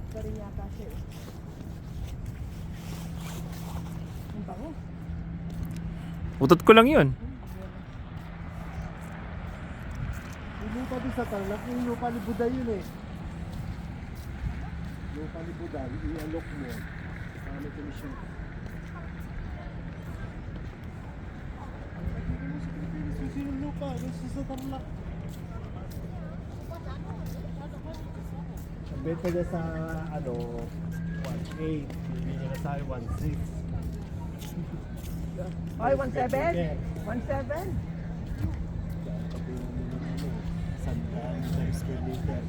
Namumuk ka rin yata siya eh. Ang bango. Utot ko lang yun. Yung lupa din sa Tarlac, yung lupa ni Buday yun eh. Lupa ni Buday, i-alok mo. Para may komisyon. Susi yung lupa, yung sa Tarlac. Ang benta niya sa 1.8, hindi niya na sa 1.6. Ay, 1.7? 1.7? Sandaan sa square meter.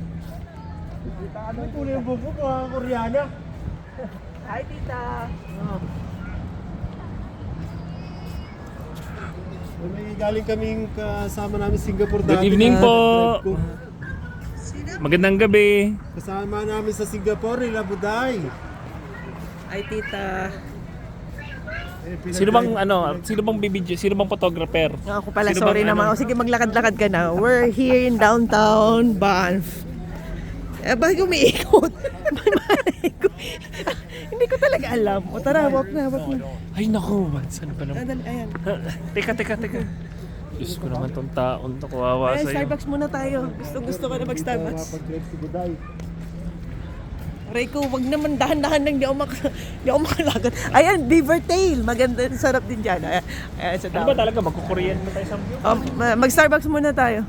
Ano kulay yung buko ko, Koreana? Hi, tita. May galing kaming kasama namin Singapore dati. Good evening na po. nag-drive ko. Magandang gabi. Kasama namin sa Singapore, nila Buday. Hi, tita. Sino bang bibidyo? Sino bang photographer? Ako pala, Sino sorry bang naman. O sige, maglakad-lakad ka na. We're here in downtown Banff. Eh, bakit umiikot? Hindi ko talaga alam. O tara, walk na. Ay naku, saan pa naman? Dali, ayan. Teka. Diyos ko naman tong taon to, kawawa Ayan, sa'yo. Starbucks muna tayo. Gusto ko na mag-Starbucks. Pag-drive si Buday. Reiko, wag naman dahan-dahan lang, di ako makalagat. Ayan, Beaver Tail. Maganda, sarap din dyan. Ayan, sa Ano ba talaga? Magkukuryente tayo sa view? Mag-Starbucks muna tayo.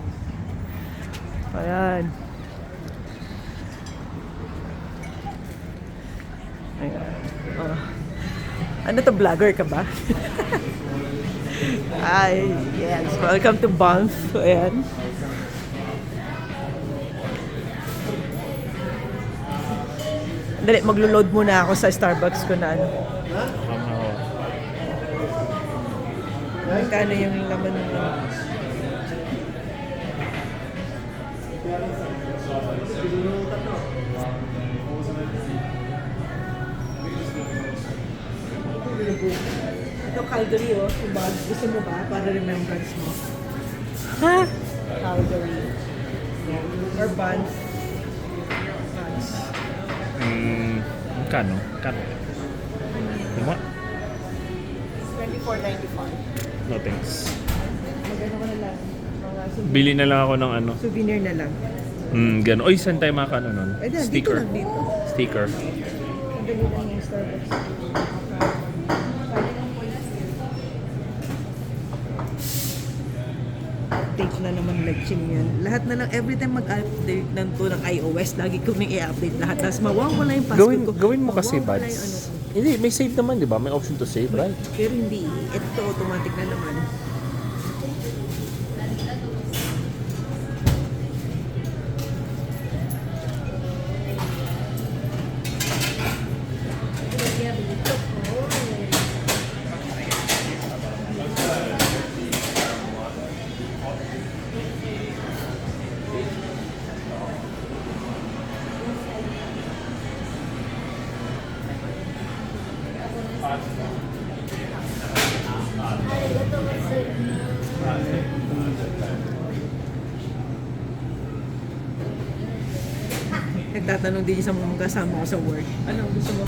Ayan. Ano to, vlogger ka ba? Ay, yes. Welcome to Banff. Ayan. Dali, maglo-load muna ako sa Starbucks ko na ano. Magkano yung laman ng ito, Calgary, oh. Gusto mo ba? Para remembrance mo. Ha? Calgary. Or Banff. Kano? Lima? 24.95. No thanks. Magano ka na lang. Mga souvenir. Bili na lang ako ng ano. Souvenir na lang. Gano'n. Oy, saan tayo makakano nun? Ay, dito Sticker. lang dito. Sticker. Ang dali lang yung Starbucks. Update na naman lechon yan. Lahat na lang, every time mag-update ng iOS, lagi ko nang i-update lahat. Tapos mawawala yung password ko. Gawin mo kasi, Mawawala Bads. yung ano ko. Hindi, may save naman, di ba? May option to save, right? Pero hindi. Ito automatic na naman. Nagtatanong din sa mga kasama ko sa work. Ano gusto mo?